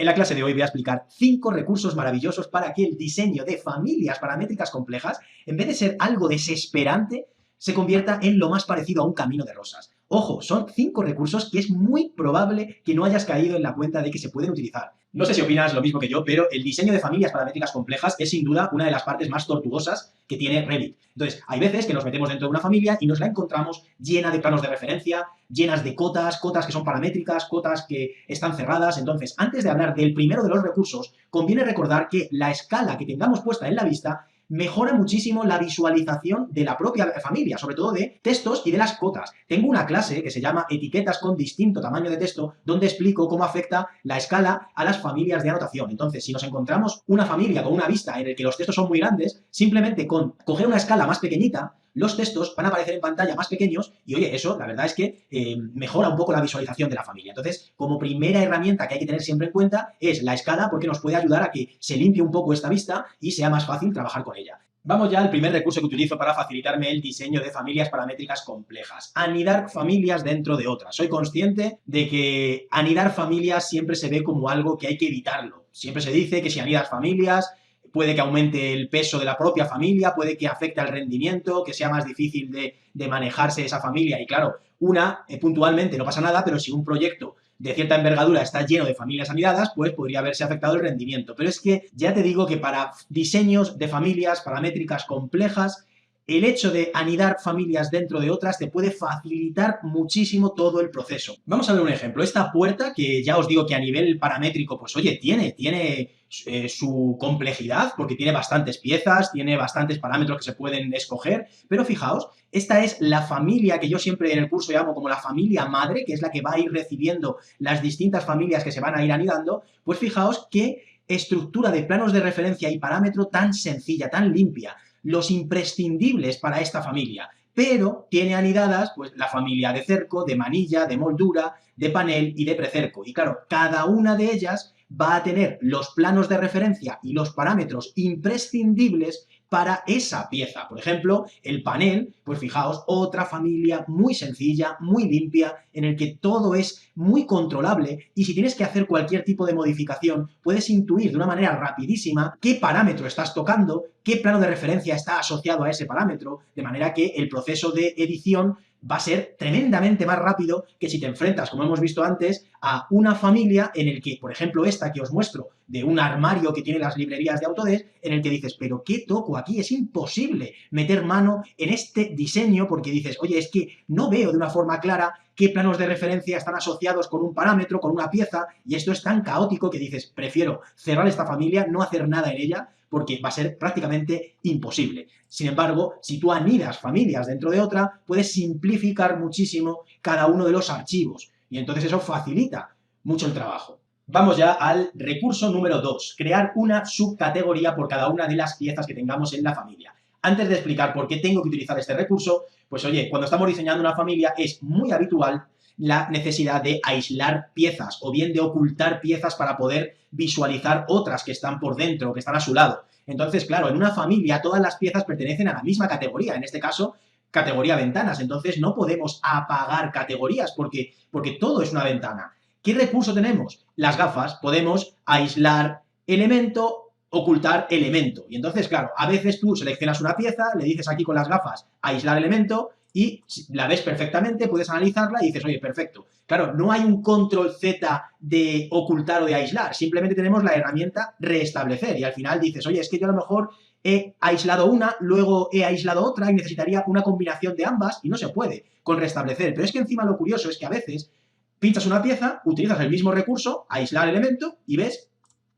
En la clase de hoy voy a explicar 5 recursos maravillosos para que el diseño de familias paramétricas complejas, en vez de ser algo desesperante, se convierta en lo más parecido a un camino de rosas. Ojo, son 5 recursos que es muy probable que no hayas caído en la cuenta de que se pueden utilizar. No sé si opinas lo mismo que yo, pero el diseño de familias paramétricas complejas es sin duda una de las partes más tortuosas que tiene Revit. Entonces, hay veces que nos metemos dentro de una familia y nos la encontramos llena de planos de referencia, llenas de cotas, cotas que son paramétricas, cotas que están cerradas. Entonces, antes de hablar del primero de los recursos, conviene recordar que la escala que tengamos puesta en la vista mejora muchísimo la visualización de la propia familia, sobre todo de textos y de las cotas. Tengo una clase que se llama Etiquetas con distinto tamaño de texto, donde explico cómo afecta la escala a las familias de anotación. Entonces, si nos encontramos una familia con una vista en la que los textos son muy grandes, simplemente con coger una escala más pequeñita, los textos van a aparecer en pantalla más pequeños y, oye, eso la verdad es que mejora un poco la visualización de la familia. Entonces, como primera herramienta que hay que tener siempre en cuenta es la escala, porque nos puede ayudar a que se limpie un poco esta vista y sea más fácil trabajar con ella. Vamos ya al primer recurso que utilizo para facilitarme el diseño de familias paramétricas complejas. Anidar familias dentro de otras. Soy consciente de que anidar familias siempre se ve como algo que hay que evitarlo. Siempre se dice que si anidas familias puede que aumente el peso de la propia familia, puede que afecte al rendimiento, que sea más difícil de manejarse esa familia. Y claro, puntualmente no pasa nada, pero si un proyecto de cierta envergadura está lleno de familias anidadas, pues podría haberse afectado el rendimiento. Pero es que ya te digo que para diseños de familias paramétricas complejas, el hecho de anidar familias dentro de otras te puede facilitar muchísimo todo el proceso. Vamos a ver un ejemplo. Esta puerta, que ya os digo que a nivel paramétrico, pues oye, tiene su complejidad, porque tiene bastantes piezas, tiene bastantes parámetros que se pueden escoger, pero fijaos, esta es la familia que yo siempre en el curso llamo como la familia madre, que es la que va a ir recibiendo las distintas familias que se van a ir anidando. Pues fijaos qué estructura de planos de referencia y parámetro tan sencilla, tan limpia. Los imprescindibles para esta familia, pero tiene anidadas pues la familia de cerco, de manilla, de moldura, de panel y de precerco. Y claro, cada una de ellas va a tener los planos de referencia y los parámetros imprescindibles para esa pieza. Por ejemplo, el panel, pues fijaos, otra familia muy sencilla, muy limpia, en el que todo es muy controlable y si tienes que hacer cualquier tipo de modificación, puedes intuir de una manera rapidísima qué parámetro estás tocando, qué plano de referencia está asociado a ese parámetro, de manera que el proceso de edición va a ser tremendamente más rápido que si te enfrentas, como hemos visto antes, a una familia en el que, por ejemplo, esta que os muestro, de un armario que tiene las librerías de Autodesk, en el que dices, ¿pero qué toco aquí? Es imposible meter mano en este diseño porque dices, oye, es que no veo de una forma clara qué planos de referencia están asociados con un parámetro, con una pieza, y esto es tan caótico que dices, prefiero cerrar esta familia, no hacer nada en ella, porque va a ser prácticamente imposible. Sin embargo, si tú anidas familias dentro de otra, puedes simplificar muchísimo cada uno de los archivos, y entonces eso facilita mucho el trabajo. Vamos ya al recurso número 2, crear una subcategoría por cada una de las piezas que tengamos en la familia. Antes de explicar por qué tengo que utilizar este recurso, pues oye, cuando estamos diseñando una familia es muy habitual la necesidad de aislar piezas o bien de ocultar piezas para poder visualizar otras que están por dentro, que están a su lado. Entonces, claro, en una familia todas las piezas pertenecen a la misma categoría, en este caso, categoría ventanas. Entonces no podemos apagar categorías porque todo es una ventana. ¿Qué recurso tenemos? Las gafas. Podemos aislar elemento, ocultar elemento. Y entonces, claro, a veces tú seleccionas una pieza, le dices aquí con las gafas aislar elemento y la ves perfectamente, puedes analizarla y dices, oye, perfecto. Claro, no hay un control Z de ocultar o de aislar, simplemente tenemos la herramienta restablecer y al final dices, oye, es que yo a lo mejor he aislado una, luego he aislado otra y necesitaría una combinación de ambas y no se puede con restablecer. Pero es que encima lo curioso es que a veces pinchas una pieza, utilizas el mismo recurso, aislar elemento, y ves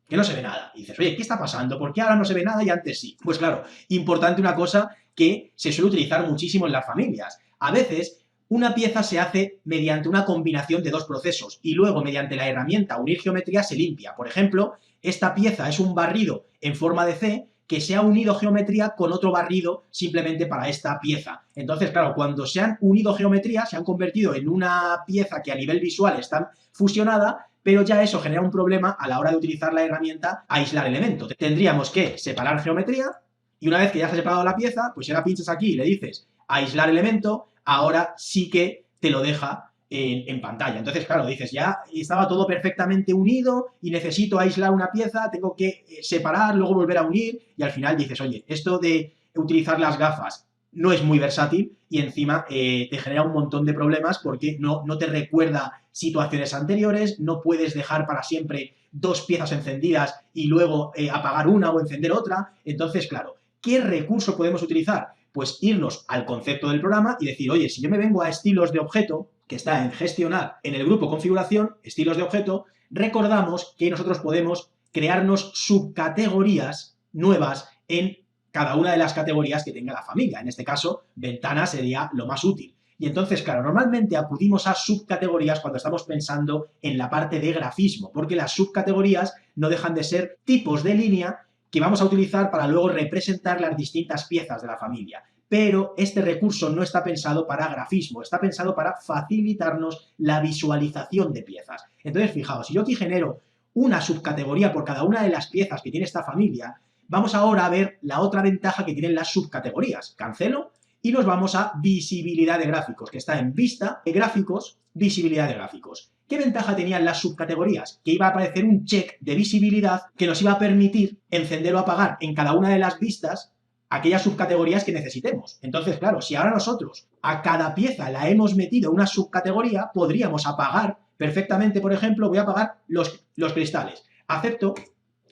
que no se ve nada. Y dices, oye, ¿qué está pasando? ¿Por qué ahora no se ve nada y antes sí? Pues claro, importante una cosa que se suele utilizar muchísimo en las familias. A veces, una pieza se hace mediante una combinación de dos procesos y luego, mediante la herramienta unir geometría, se limpia. Por ejemplo, esta pieza es un barrido en forma de C que se ha unido geometría con otro barrido simplemente para esta pieza. Entonces, claro, cuando se han unido geometría, se han convertido en una pieza que a nivel visual está fusionada, pero ya eso genera un problema a la hora de utilizar la herramienta aislar elemento. Tendríamos que separar geometría y una vez que ya se ha separado la pieza, pues si ahora pinchas aquí y le dices aislar elemento, ahora sí que te lo deja en pantalla. Entonces, claro, dices, ya estaba todo perfectamente unido y necesito aislar una pieza, tengo que separar, luego volver a unir, y al final dices, oye, esto de utilizar las gafas no es muy versátil y encima te genera un montón de problemas porque no te recuerda situaciones anteriores, no puedes dejar para siempre dos piezas encendidas y luego apagar una o encender otra. Entonces, claro, ¿qué recurso podemos utilizar? Pues irnos al concepto del programa y decir, oye, si yo me vengo a estilos de objeto, que está en gestionar en el grupo configuración, estilos de objeto, recordamos que nosotros podemos crearnos subcategorías nuevas en cada una de las categorías que tenga la familia. En este caso, ventana sería lo más útil. Y entonces, claro, normalmente acudimos a subcategorías cuando estamos pensando en la parte de grafismo, porque las subcategorías no dejan de ser tipos de línea que vamos a utilizar para luego representar las distintas piezas de la familia. Pero este recurso no está pensado para grafismo, está pensado para facilitarnos la visualización de piezas. Entonces, fijaos, si yo aquí genero una subcategoría por cada una de las piezas que tiene esta familia, vamos ahora a ver la otra ventaja que tienen las subcategorías. Cancelo y nos vamos a visibilidad de gráficos, que está en vista de gráficos, visibilidad de gráficos. ¿Qué ventaja tenían las subcategorías? Que iba a aparecer un check de visibilidad que nos iba a permitir encender o apagar en cada una de las vistas aquellas subcategorías que necesitemos. Entonces, claro, si ahora nosotros a cada pieza la hemos metido una subcategoría, podríamos apagar perfectamente, por ejemplo, voy a apagar los cristales. Acepto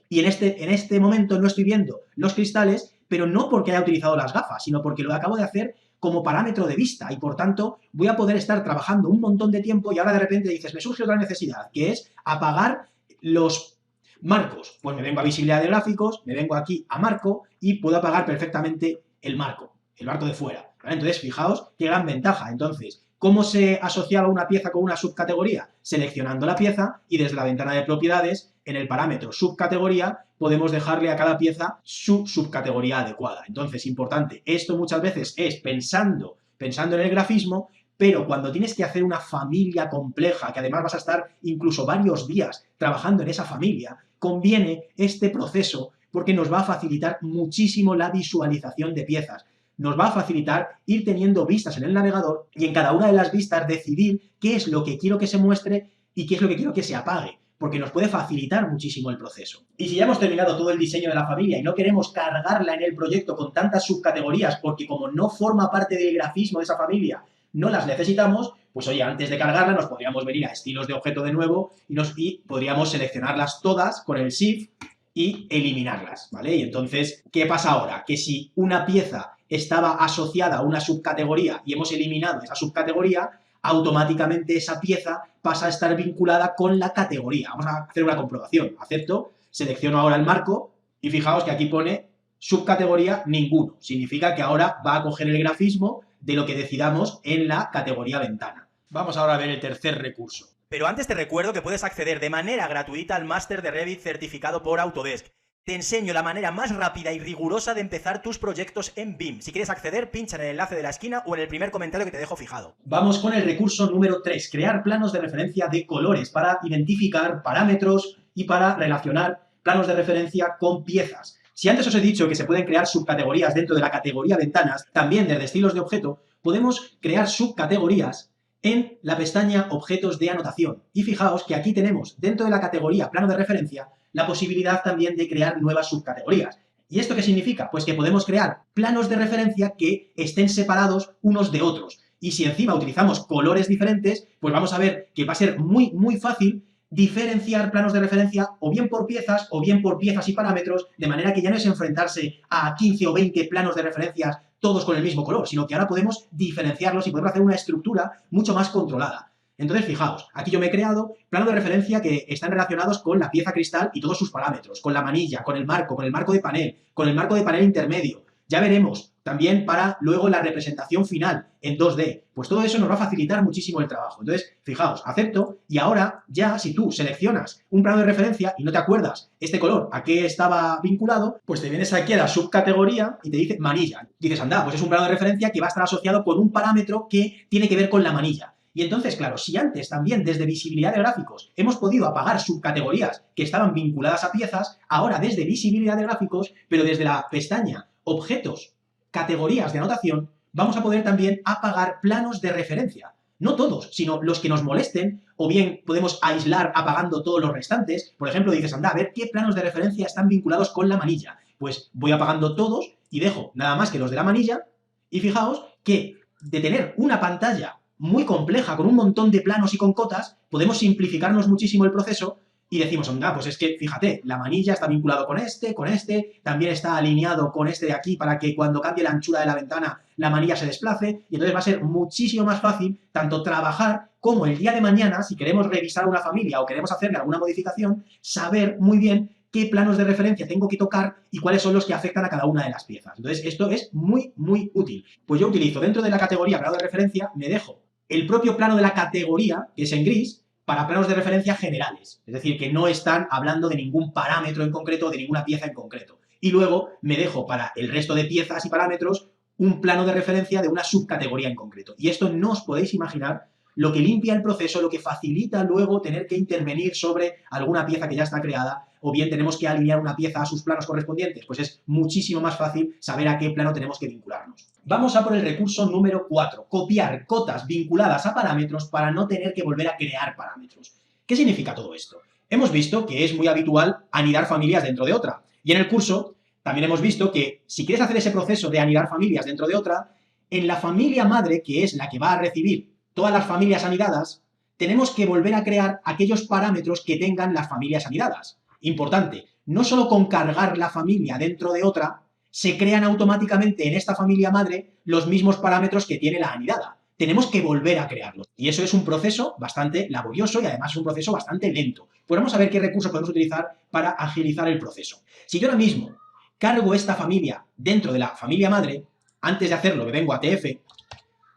y en este momento no estoy viendo los cristales, pero no porque haya utilizado las gafas, sino porque lo acabo de hacer como parámetro de vista y por tanto voy a poder estar trabajando un montón de tiempo y ahora de repente dices, me surge otra necesidad, que es apagar los marcos. Pues me vengo a visibilidad de gráficos, me vengo aquí a marco y puedo apagar perfectamente el marco de fuera. ¿Vale? Entonces, fijaos qué gran ventaja. Entonces, ¿cómo se asociaba una pieza con una subcategoría? Seleccionando la pieza y desde la ventana de propiedades, en el parámetro subcategoría, podemos dejarle a cada pieza su subcategoría adecuada. Entonces, importante, esto muchas veces es pensando en el grafismo, pero cuando tienes que hacer una familia compleja, que además vas a estar incluso varios días trabajando en esa familia, conviene este proceso porque nos va a facilitar muchísimo la visualización de piezas. Nos va a facilitar ir teniendo vistas en el navegador y en cada una de las vistas decidir qué es lo que quiero que se muestre y qué es lo que quiero que se apague, porque nos puede facilitar muchísimo el proceso. Y si ya hemos terminado todo el diseño de la familia y no queremos cargarla en el proyecto con tantas subcategorías, porque como no forma parte del grafismo de esa familia, no las necesitamos, pues oye, antes de cargarla nos podríamos venir a estilos de objeto de nuevo y podríamos seleccionarlas todas con el Shift y eliminarlas, ¿vale? Y entonces, ¿qué pasa ahora? Que si una pieza estaba asociada a una subcategoría y hemos eliminado esa subcategoría, automáticamente esa pieza pasa a estar vinculada con la categoría. Vamos a hacer una comprobación. Acepto, selecciono ahora el marco y fijaos que aquí pone subcategoría ninguno. Significa que ahora va a coger el grafismo de lo que decidamos en la categoría ventana. Vamos ahora a ver el tercer recurso. Pero antes te recuerdo que puedes acceder de manera gratuita al máster de Revit certificado por Autodesk. Te enseño la manera más rápida y rigurosa de empezar tus proyectos en BIM. Si quieres acceder, pincha en el enlace de la esquina o en el primer comentario que te dejo fijado. Vamos con el recurso número 3, crear planos de referencia de colores para identificar parámetros y para relacionar planos de referencia con piezas. Si antes os he dicho que se pueden crear subcategorías dentro de la categoría ventanas, también desde estilos de objeto, podemos crear subcategorías en la pestaña Objetos de anotación. Y fijaos que aquí tenemos, dentro de la categoría Plano de referencia, la posibilidad también de crear nuevas subcategorías. ¿Y esto qué significa? Pues que podemos crear planos de referencia que estén separados unos de otros. Y si encima utilizamos colores diferentes, pues vamos a ver que va a ser muy fácil diferenciar planos de referencia o bien por piezas y parámetros, de manera que ya no es enfrentarse a 15 o 20 planos de referencias todos con el mismo color, sino que ahora podemos diferenciarlos y podemos hacer una estructura mucho más controlada. Entonces, fijaos, aquí yo me he creado planos de referencia que están relacionados con la pieza cristal y todos sus parámetros, con la manilla, con el marco de panel, con el marco de panel intermedio. Ya veremos, también para luego la representación final en 2D. Pues todo eso nos va a facilitar muchísimo el trabajo. Entonces, fijaos, acepto y ahora ya si tú seleccionas un plano de referencia y no te acuerdas este color a qué estaba vinculado, pues te vienes aquí a la subcategoría y te dice manilla. Dices, anda, pues es un plano de referencia que va a estar asociado con un parámetro que tiene que ver con la manilla. Y entonces, claro, si antes también desde visibilidad de gráficos hemos podido apagar subcategorías que estaban vinculadas a piezas, ahora desde visibilidad de gráficos, pero desde la pestaña Objetos, categorías de anotación, vamos a poder también apagar planos de referencia. No todos, sino los que nos molesten, o bien podemos aislar apagando todos los restantes. Por ejemplo, dices, anda, a ver qué planos de referencia están vinculados con la manilla. Pues voy apagando todos y dejo nada más que los de la manilla, y fijaos que de tener una pantalla muy compleja, con un montón de planos y con cotas, podemos simplificarnos muchísimo el proceso y decimos, anda, pues es que, fíjate, la manilla está vinculado con este, también está alineado con este de aquí para que cuando cambie la anchura de la ventana, la manilla se desplace, y entonces va a ser muchísimo más fácil tanto trabajar como el día de mañana, si queremos revisar una familia o queremos hacerle alguna modificación, saber muy bien qué planos de referencia tengo que tocar y cuáles son los que afectan a cada una de las piezas. Entonces, esto es muy, muy útil. Pues yo utilizo dentro de la categoría plano de referencia, me dejo el propio plano de la categoría, que es en gris, para planos de referencia generales. Es decir, que no están hablando de ningún parámetro en concreto, de ninguna pieza en concreto. Y luego me dejo para el resto de piezas y parámetros un plano de referencia de una subcategoría en concreto. Y esto no os podéis imaginar lo que limpia el proceso, lo que facilita luego tener que intervenir sobre alguna pieza que ya está creada, o bien tenemos que alinear una pieza a sus planos correspondientes, pues es muchísimo más fácil saber a qué plano tenemos que vincularnos. Vamos a por el recurso número 4, copiar cotas vinculadas a parámetros para no tener que volver a crear parámetros. ¿Qué significa todo esto? Hemos visto que es muy habitual anidar familias dentro de otra, y en el curso también hemos visto que si quieres hacer ese proceso de anidar familias dentro de otra, en la familia madre, que es la que va a recibir todas las familias anidadas, tenemos que volver a crear aquellos parámetros que tengan las familias anidadas. Importante, no solo con cargar la familia dentro de otra, se crean automáticamente en esta familia madre los mismos parámetros que tiene la anidada. Tenemos que volver a crearlos. Y eso es un proceso bastante laborioso y además es un proceso bastante lento. Pues vamos a ver qué recursos podemos utilizar para agilizar el proceso. Si yo ahora mismo cargo esta familia dentro de la familia madre, antes de hacerlo me vengo a TF,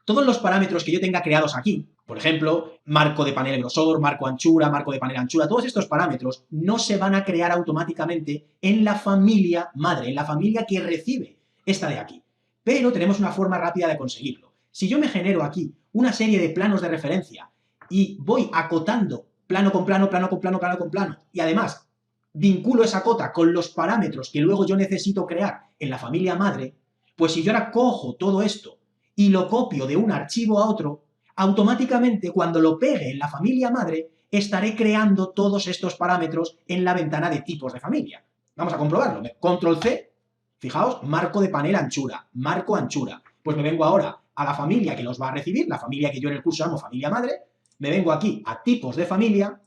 todos los parámetros que yo tenga creados aquí, por ejemplo, marco de panel grosor, marco anchura, marco de panel anchura, todos estos parámetros no se van a crear automáticamente en la familia madre, en la familia que recibe esta de aquí. Pero tenemos una forma rápida de conseguirlo. Si yo me genero aquí una serie de planos de referencia y voy acotando plano con plano, plano con plano, plano con plano, y además vinculo esa cota con los parámetros que luego yo necesito crear en la familia madre, pues si yo ahora cojo todo esto y lo copio de un archivo a otro, automáticamente cuando lo pegue en la familia madre, estaré creando todos estos parámetros en la ventana de tipos de familia. Vamos a comprobarlo. Control C, fijaos, marco de panel anchura, marco anchura. Pues me vengo ahora a la familia que los va a recibir, la familia que yo en el curso llamo familia madre, me vengo aquí a tipos de familia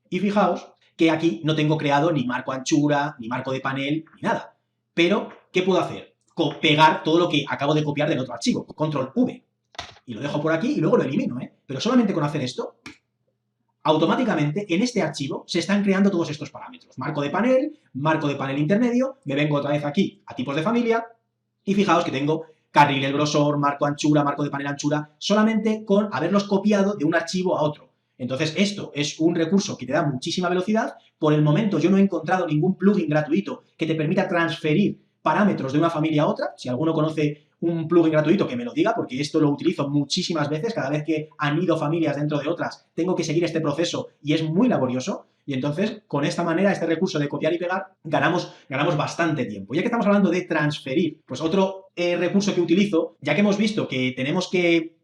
y fijaos que aquí no tengo creado ni marco anchura, ni marco de panel, ni nada. Pero, ¿qué puedo hacer? Pegar todo lo que acabo de copiar del otro archivo. Control V. Y lo dejo por aquí y luego lo elimino, ¿eh? Pero solamente con hacer esto, automáticamente en este archivo se están creando todos estos parámetros. Marco de panel intermedio, me vengo otra vez aquí a tipos de familia y fijaos que tengo carril el grosor, marco anchura, marco de panel anchura, solamente con haberlos copiado de un archivo a otro. Entonces esto es un recurso que te da muchísima velocidad. Por el momento yo no he encontrado ningún plugin gratuito que te permita transferir parámetros de una familia a otra. Si alguno conoce un plugin gratuito, que me lo diga, porque esto lo utilizo muchísimas veces. Cada vez que anido familias dentro de otras, tengo que seguir este proceso y es muy laborioso. Y entonces, con esta manera, este recurso de copiar y pegar, ganamos bastante tiempo. Ya que estamos hablando de transferir, pues otro recurso que utilizo, ya que hemos visto que tenemos que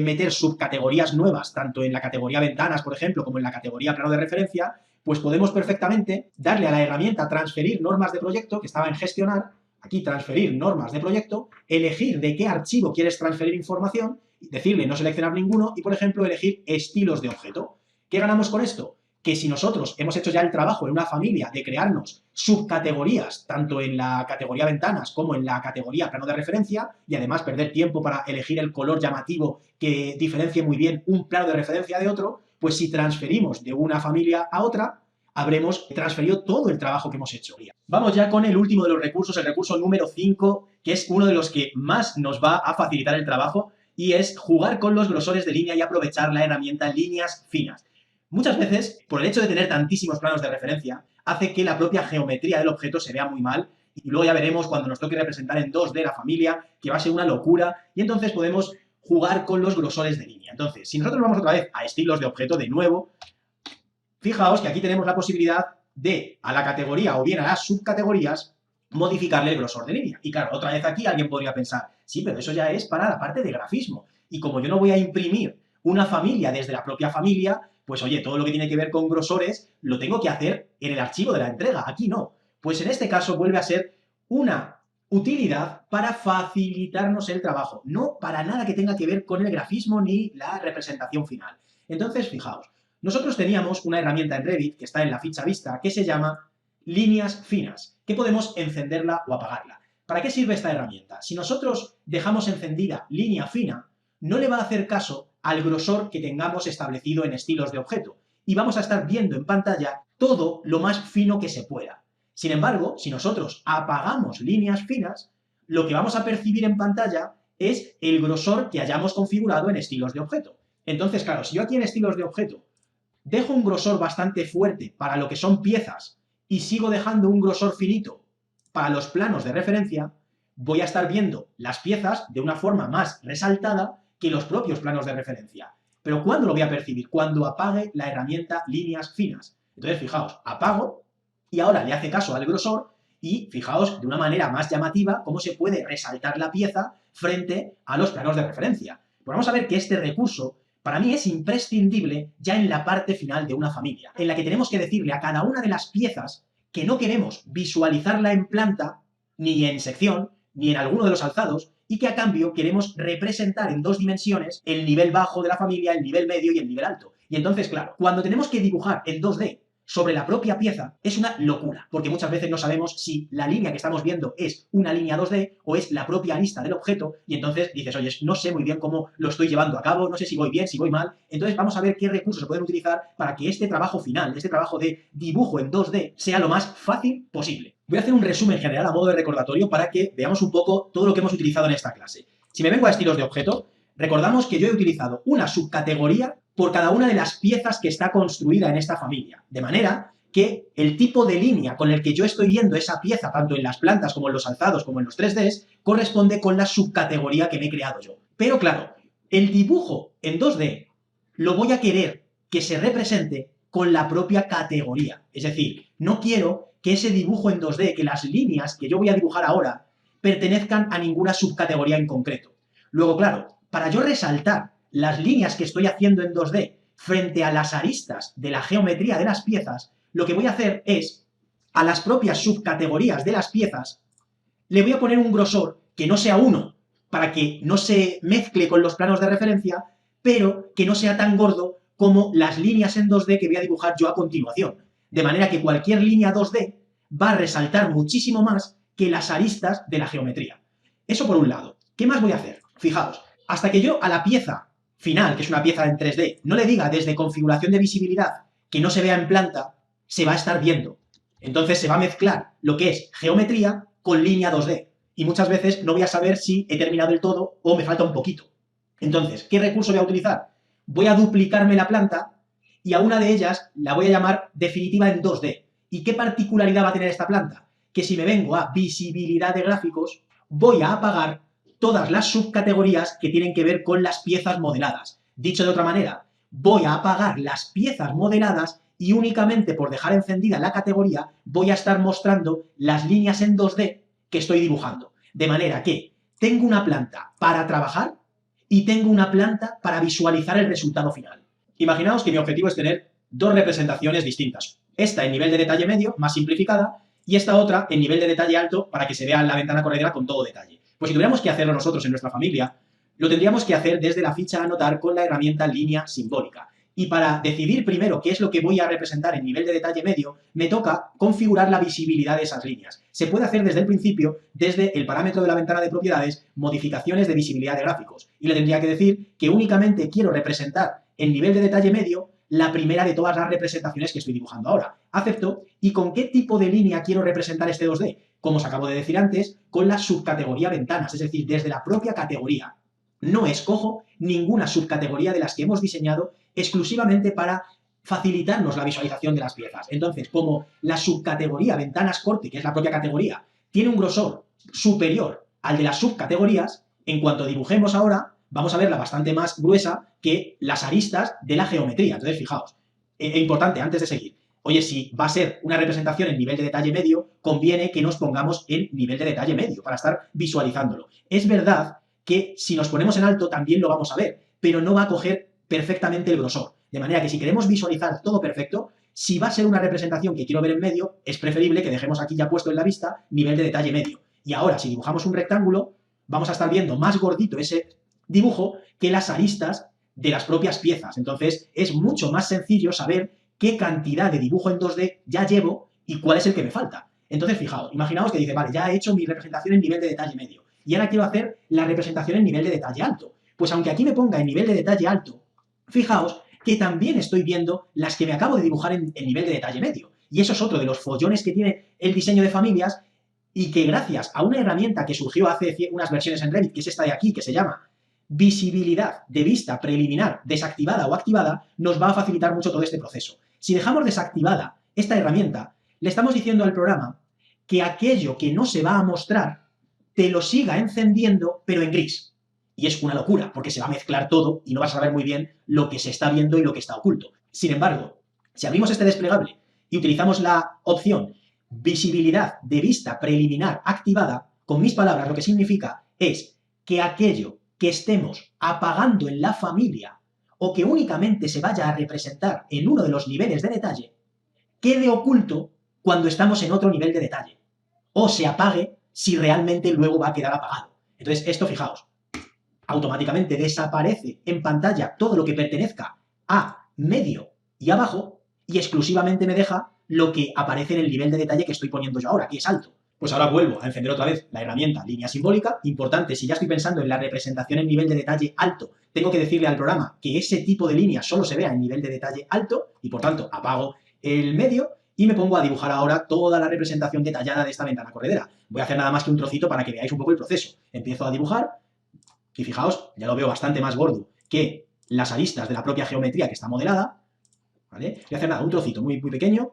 meter subcategorías nuevas, tanto en la categoría ventanas, por ejemplo, como en la categoría plano de referencia, pues podemos perfectamente darle a la herramienta transferir normas de proyecto, que estaba en gestionar, aquí transferir normas de proyecto, elegir de qué archivo quieres transferir información, decirle no seleccionar ninguno y, por ejemplo, elegir estilos de objeto. ¿Qué ganamos con esto? Que si nosotros hemos hecho ya el trabajo en una familia de crearnos subcategorías, tanto en la categoría ventanas como en la categoría plano de referencia, y además perder tiempo para elegir el color llamativo que diferencie muy bien un plano de referencia de otro, pues si transferimos de una familia a otra, habremos transferido todo el trabajo que hemos hecho. Vamos ya con el último de los recursos, el recurso número 5, que es uno de los que más nos va a facilitar el trabajo, y es jugar con los grosores de línea y aprovechar la herramienta líneas finas. Muchas veces, por el hecho de tener tantísimos planos de referencia, hace que la propia geometría del objeto se vea muy mal, y luego ya veremos cuando nos toque representar en 2D la familia, que va a ser una locura, y entonces podemos jugar con los grosores de línea. Entonces, si nosotros vamos otra vez a estilos de objeto de nuevo, fijaos que aquí tenemos la posibilidad de, a la categoría o bien a las subcategorías, modificarle el grosor de línea. Y claro, otra vez aquí alguien podría pensar, sí, pero eso ya es para la parte de grafismo. Y como yo no voy a imprimir una familia desde la propia familia, pues oye, todo lo que tiene que ver con grosores lo tengo que hacer en el archivo de la entrega, aquí no. Pues en este caso vuelve a ser una utilidad para facilitarnos el trabajo, no para nada que tenga que ver con el grafismo ni la representación final. Entonces, fijaos, nosotros teníamos una herramienta en Revit que está en la ficha vista que se llama líneas finas, que podemos encenderla o apagarla. ¿Para qué sirve esta herramienta? Si nosotros dejamos encendida línea fina, no le va a hacer caso al grosor que tengamos establecido en estilos de objeto, y vamos a estar viendo en pantalla todo lo más fino que se pueda. Sin embargo, si nosotros apagamos líneas finas, lo que vamos a percibir en pantalla es el grosor que hayamos configurado en estilos de objeto. Entonces, claro, si yo aquí en estilos de objeto dejo un grosor bastante fuerte para lo que son piezas y sigo dejando un grosor finito para los planos de referencia, voy a estar viendo las piezas de una forma más resaltada que los propios planos de referencia. Pero ¿cuándo lo voy a percibir? Cuando apague la herramienta líneas finas. Entonces, fijaos, apago y ahora le hace caso al grosor y fijaos de una manera más llamativa cómo se puede resaltar la pieza frente a los planos de referencia. Pues vamos a ver que este recurso para mí es imprescindible ya en la parte final de una familia, en la que tenemos que decirle a cada una de las piezas que no queremos visualizarla en planta, ni en sección, ni en alguno de los alzados, y que a cambio queremos representar en 2 dimensiones el nivel bajo de la familia, el nivel medio y el nivel alto. Y entonces, claro, cuando tenemos que dibujar en 2D sobre la propia pieza, es una locura, porque muchas veces no sabemos si la línea que estamos viendo es una línea 2D o es la propia arista del objeto, y entonces dices, oye, no sé muy bien cómo lo estoy llevando a cabo, no sé si voy bien, si voy mal. Entonces vamos a ver qué recursos se pueden utilizar para que este trabajo final, este trabajo de dibujo en 2D, sea lo más fácil posible. Voy a hacer un resumen general a modo de recordatorio para que veamos un poco todo lo que hemos utilizado en esta clase. Si me vengo a estilos de objeto, recordamos que yo he utilizado una subcategoría por cada una de las piezas que está construida en esta familia. De manera que el tipo de línea con el que yo estoy viendo esa pieza, tanto en las plantas como en los alzados como en los 3Ds, corresponde con la subcategoría que me he creado yo. Pero claro, el dibujo en 2D lo voy a querer que se represente con la propia categoría. Es decir, no quiero que ese dibujo en 2D, que las líneas que yo voy a dibujar ahora, pertenezcan a ninguna subcategoría en concreto. Luego, claro, para yo resaltar las líneas que estoy haciendo en 2D frente a las aristas de la geometría de las piezas, lo que voy a hacer es, a las propias subcategorías de las piezas, le voy a poner un grosor que no sea 1, para que no se mezcle con los planos de referencia, pero que no sea tan gordo como las líneas en 2D que voy a dibujar yo a continuación. De manera que cualquier línea 2D va a resaltar muchísimo más que las aristas de la geometría. Eso por un lado. ¿Qué más voy a hacer? Fijaos, hasta que yo a la pieza final, que es una pieza en 3D, no le diga desde configuración de visibilidad que no se vea en planta, se va a estar viendo. Entonces se va a mezclar lo que es geometría con línea 2D. Y muchas veces no voy a saber si he terminado el todo o me falta un poquito. Entonces, ¿qué recurso voy a utilizar? Voy a duplicarme la planta y a una de ellas la voy a llamar definitiva en 2D. ¿Y qué particularidad va a tener esta planta? Que si me vengo a visibilidad de gráficos, voy a apagar todas las subcategorías que tienen que ver con las piezas modeladas. Dicho de otra manera, voy a apagar las piezas modeladas y únicamente por dejar encendida la categoría voy a estar mostrando las líneas en 2D que estoy dibujando. De manera que tengo una planta para trabajar y tengo una planta para visualizar el resultado final. Imaginaos que mi objetivo es tener 2 representaciones distintas. Esta en nivel de detalle medio, más simplificada, y esta otra en nivel de detalle alto para que se vea la ventana corredera con todo detalle. Pues si tuviéramos que hacerlo nosotros en nuestra familia, lo tendríamos que hacer desde la ficha anotar con la herramienta línea simbólica. Y para decidir primero qué es lo que voy a representar en nivel de detalle medio, me toca configurar la visibilidad de esas líneas. Se puede hacer desde el principio, desde el parámetro de la ventana de propiedades, modificaciones de visibilidad de gráficos. Y le tendría que decir que únicamente quiero representar en nivel de detalle medio la primera de todas las representaciones que estoy dibujando ahora. Acepto. ¿Y con qué tipo de línea quiero representar este 2D? Como os acabo de decir antes, con la subcategoría ventanas, es decir, desde la propia categoría. No escojo ninguna subcategoría de las que hemos diseñado exclusivamente para facilitarnos la visualización de las piezas. Entonces, como la subcategoría ventanas corte, que es la propia categoría, tiene un grosor superior al de las subcategorías, en cuanto dibujemos ahora, vamos a verla bastante más gruesa que las aristas de la geometría. Entonces, fijaos, importante, antes de seguir, oye, si va a ser una representación en nivel de detalle medio, conviene que nos pongamos en nivel de detalle medio para estar visualizándolo. Es verdad que si nos ponemos en alto también lo vamos a ver, pero no va a coger perfectamente el grosor. De manera que si queremos visualizar todo perfecto, si va a ser una representación que quiero ver en medio, es preferible que dejemos aquí ya puesto en la vista nivel de detalle medio. Y ahora, si dibujamos un rectángulo, vamos a estar viendo más gordito ese dibujo que las aristas de las propias piezas. Entonces, es mucho más sencillo saber qué cantidad de dibujo en 2D ya llevo y cuál es el que me falta. Entonces, fijaos, imaginaos que dice, vale, ya he hecho mi representación en nivel de detalle medio y ahora quiero hacer la representación en nivel de detalle alto. Pues aunque aquí me ponga en nivel de detalle alto, fijaos que también estoy viendo las que me acabo de dibujar en nivel de detalle medio. Y eso es otro de los follones que tiene el diseño de familias y que gracias a una herramienta que surgió hace unas versiones en Revit, que es esta de aquí, que se llama visibilidad de vista preliminar desactivada o activada, nos va a facilitar mucho todo este proceso. Si dejamos desactivada esta herramienta, le estamos diciendo al programa que aquello que no se va a mostrar te lo siga encendiendo, pero en gris. Y es una locura, porque se va a mezclar todo y no vas a saber muy bien lo que se está viendo y lo que está oculto. Sin embargo, si abrimos este desplegable y utilizamos la opción visibilidad de vista preliminar activada, con mis palabras lo que significa es que aquello que estemos apagando en la familia o que únicamente se vaya a representar en uno de los niveles de detalle, quede oculto cuando estamos en otro nivel de detalle. O se apague si realmente luego va a quedar apagado. Entonces, esto, fijaos, automáticamente desaparece en pantalla todo lo que pertenezca a medio y abajo y exclusivamente me deja lo que aparece en el nivel de detalle que estoy poniendo yo ahora, que es alto. Pues ahora vuelvo a encender otra vez la herramienta línea simbólica. Importante, si ya estoy pensando en la representación en nivel de detalle alto, tengo que decirle al programa que ese tipo de línea solo se vea en nivel de detalle alto y por tanto apago el medio y me pongo a dibujar ahora toda la representación detallada de esta ventana corredera. Voy a hacer nada más que un trocito para que veáis un poco el proceso. Empiezo a dibujar y fijaos, ya lo veo bastante más gordo que las aristas de la propia geometría que está modelada, ¿vale? Voy a hacer nada, un trocito muy, muy pequeño.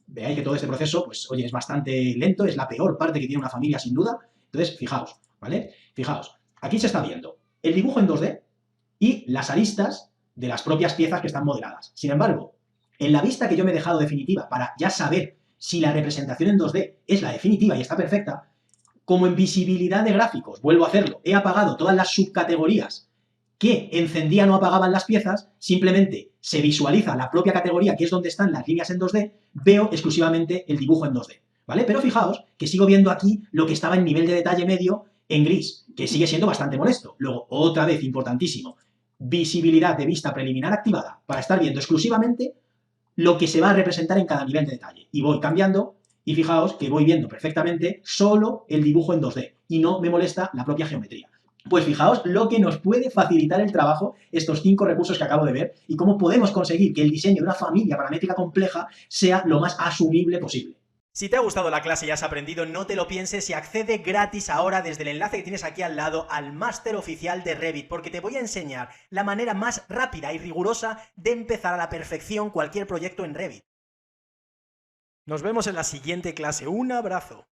Veáis que todo este proceso, pues, oye, es bastante lento, es la peor parte que tiene una familia, sin duda. Entonces, fijaos, ¿vale? Fijaos, aquí se está viendo el dibujo en 2D y las aristas de las propias piezas que están modeladas. Sin embargo, en la vista que yo me he dejado definitiva para ya saber si la representación en 2D es la definitiva y está perfecta, como en visibilidad de gráficos, vuelvo a hacerlo, he apagado todas las subcategorías que encendían o apagaban las piezas, simplemente se visualiza la propia categoría, que es donde están las líneas en 2D, veo exclusivamente el dibujo en 2D, ¿vale? Pero fijaos que sigo viendo aquí lo que estaba en nivel de detalle medio en gris, que sigue siendo bastante molesto. Luego, otra vez, importantísimo, visibilidad de vista preliminar activada, para estar viendo exclusivamente lo que se va a representar en cada nivel de detalle. Y voy cambiando, y fijaos que voy viendo perfectamente solo el dibujo en 2D, y no me molesta la propia geometría. Pues fijaos lo que nos puede facilitar el trabajo estos 5 recursos que acabo de ver y cómo podemos conseguir que el diseño de una familia paramétrica compleja sea lo más asumible posible. Si te ha gustado la clase y has aprendido, no te lo pienses y accede gratis ahora desde el enlace que tienes aquí al lado al máster oficial de Revit, porque te voy a enseñar la manera más rápida y rigurosa de empezar a la perfección cualquier proyecto en Revit. Nos vemos en la siguiente clase. Un abrazo.